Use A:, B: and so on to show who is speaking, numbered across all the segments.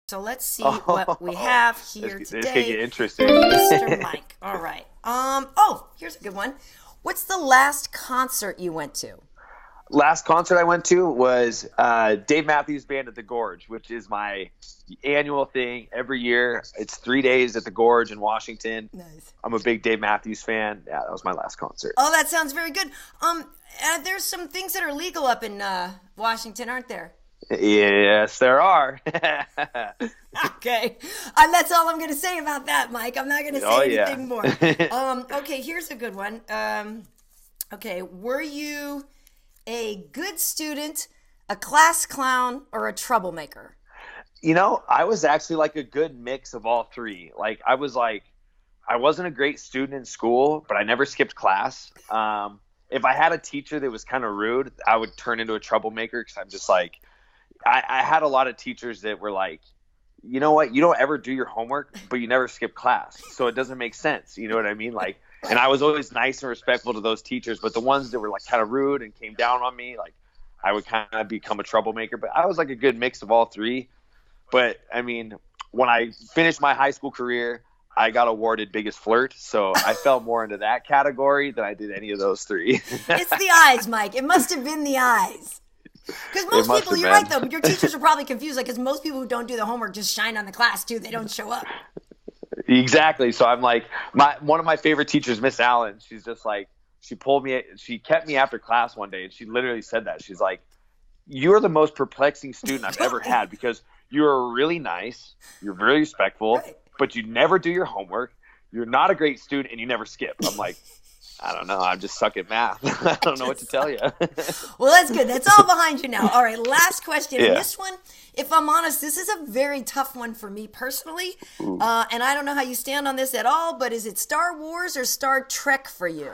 A: So let's see what we have here
B: This
A: today.
B: could get interesting.
A: Mr. Mike. All right. Here's a good one. What's the last concert you went to?
B: Last concert I went to was Dave Mathews Band at the Gorge, which is my annual thing every year. It's 3 days at the Gorge in Washington.
A: Nice.
B: I'm a big Dave Mathews fan. Yeah, that was my last concert.
A: Oh, that sounds very good. There's some things that are legal up in Washington, aren't there?
B: Yes, there are.
A: Okay. That's all I'm going to say about that, Mike. I'm not going to say anything more. Okay, here's a good one. Okay, were you a good student, a class clown, or a troublemaker?
B: I was actually like a good mix of all three. I wasn't a great student in school, but I never skipped class. If I had a teacher that was kind of rude, I would turn into a troublemaker because I'm just like, I had a lot of teachers that were like, you know what, you don't ever do your homework, but you never skip class. So it doesn't make sense. You know what I mean? And I was always nice and respectful to those teachers, but the ones that were like kind of rude and came down on me, I would kind of become a troublemaker. But I was like a good mix of all three. But I mean, when I finished my high school career, I got awarded biggest flirt. So I fell more into that category than I did any of those three.
A: It's the eyes, Mike. It must have been the eyes. Because most people, you're right though, your teachers are probably confused. Because most people who don't do the homework just shine on the class too. They don't show up.
B: Exactly. So I'm like, one of my favorite teachers, Miss Allen, she's just like, she kept me after class one day and she literally said that. She's like, you're the most perplexing student I've ever had because you're really nice, you're very respectful, right, but you never do your homework. You're not a great student and you never skip. I'm like, I don't know. I'm just suck at math. I don't know what to tell you.
A: Well, that's good. That's all behind you now. All right, last question. Yeah. And this one, if I'm honest, this is a very tough one for me personally. And I don't know how you stand on this at all, but is it Star Wars or Star Trek for you?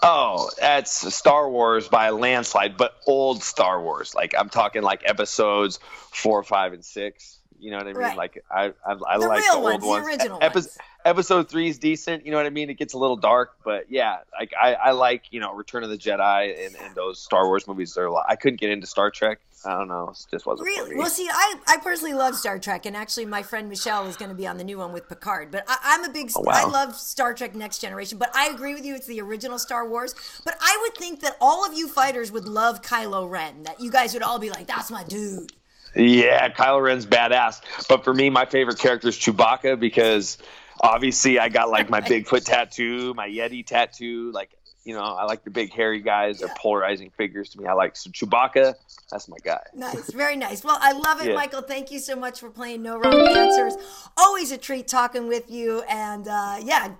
B: Oh, that's Star Wars by a landslide, but old Star Wars. I'm talking episodes 4, 5, and 6. You know what I mean?
A: Right.
B: I
A: the
B: like
A: real
B: the old ones.
A: The original ones.
B: Episode 3 is decent. You know what I mean? It gets a little dark, but yeah, I like, Return of the Jedi and those Star Wars movies. They're a lot. I couldn't get into Star Trek. I don't know. It just wasn't for me.
A: Well, see, I personally love Star Trek, and actually my friend Michelle is going to be on the new one with Picard. But I'm a big, I love Star Trek Next Generation, but I agree with you, it's the original Star Wars. But I would think that all of you fighters would love Kylo Ren, that you guys would all be like, that's my dude.
B: Yeah, Kylo Ren's badass. But for me, my favorite character is Chewbacca because obviously I got my Bigfoot tattoo, my Yeti tattoo, I like the big hairy guys. They're polarizing figures to me. So Chewbacca, that's my guy.
A: Nice, very nice. Well, I love it, Michael. Thank you so much for playing No Wrong Answers. Always a treat talking with you. And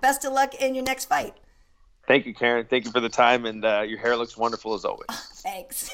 A: best of luck in your next fight.
B: Thank you, Karyn. Thank you for the time. And your hair looks wonderful as always.
A: Thanks.